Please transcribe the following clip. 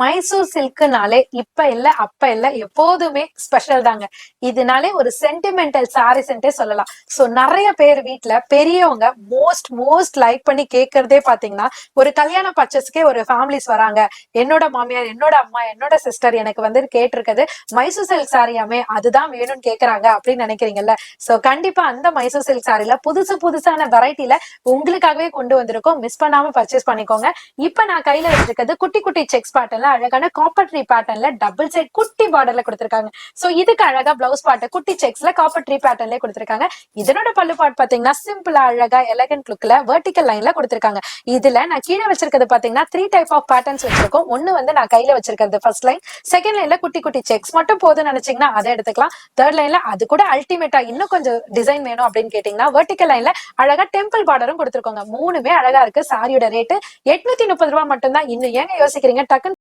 மைசூர் சில்க்னாலே இப்ப இல்ல அப்ப இல்ல எப்போதுமே ஸ்பெஷல் தாங்க. இதனாலே ஒரு சென்டிமெண்டல் சாரீஸ்ன்ட்டே சொல்லலாம். சோ நிறைய பேர் வீட்ல பெரியவங்க மோஸ்ட் மோஸ்ட் லைக் பண்ணி கேட்கறதே பாத்தீங்கன்னா, ஒரு கல்யாண பர்ச்சேஸ்க்கே ஒரு ஃபேமிலிஸ் வராங்க. என்னோட மாமியார், என்னோட அம்மா, என்னோட சிஸ்டர் எனக்கு வந்து கேட்டிருக்கிறது மைசூர் சில்க் சாரியாமே அதுதான் வேணும்னு கேக்குறாங்க அப்படின்னு நினைக்கிறீங்கல்ல. சோ கண்டிப்பா அந்த மைசூர் சில்க் சாரில புதுசான வெரைட்டில உங்களுக்காகவே கொண்டு வந்திருக்கோம். மிஸ் பண்ணாம பர்ச்சேஸ் பண்ணிக்கோங்க. இப்ப நான் கையில வச்சிருக்கிறது குட்டி குட்டி செக்ஸ் பேட்டர்ன்ல அழகான காப்பர் ட்ரீ பேட்டர்ன்ல டபுள் சைட் குட்டி பார்டர்ல கொடுத்திருக்காங்க. சோ இதுக்கு அழகா பிளவுஸ் பார்ட் குட்டி செக்ஸ்ல காப்பர் ட்ரீ பேட்டர்ன்ல கொடுத்திருக்காங்க. இதனோட பல்லு பார்ட் பாத்தீங்கன்னா சிம்பிளா அழகா எலகன்ட் லுக்ல வெர்டிகல் லைன்ல கொடுத்திருக்காங்க. இதுல நான் கீழே வச்சிருக்கிறது பாத்தீங்கன்னா 3 டைப் ஆஃப் பேட்டர்ன்ஸ் வச்சிருக்கோம். ஒன்னு வந்து நான் கையில வச்சிருக்கிறது ஃபர்ஸ்ட் லைன், செகண்ட் லைன்ல குட்டி குட்டி செக்ஸ் மட்டும் போதும்னு நினைச்சீங்கன்னா அதை எடுத்துக்கலாம். தேர்ட் லைன்ல அது கூட அல்டிமேட்டா இன்னும் கொஞ்சம் டிசைன் வேணும் அப்படின்னு கேட்டீங்கன்னா வெர்டிகல் லைன்ல அழகா டெம்பிள் பார்டரும் கொடுத்திருக்கோங்க. மூணுமே அழகா இருக்கு. சாரியோட ரேட்டு 830 ரூபாய் மட்டும் தான். இன்னும் ஏங்க யோசிக்கிறீங்க? டக்குன்னு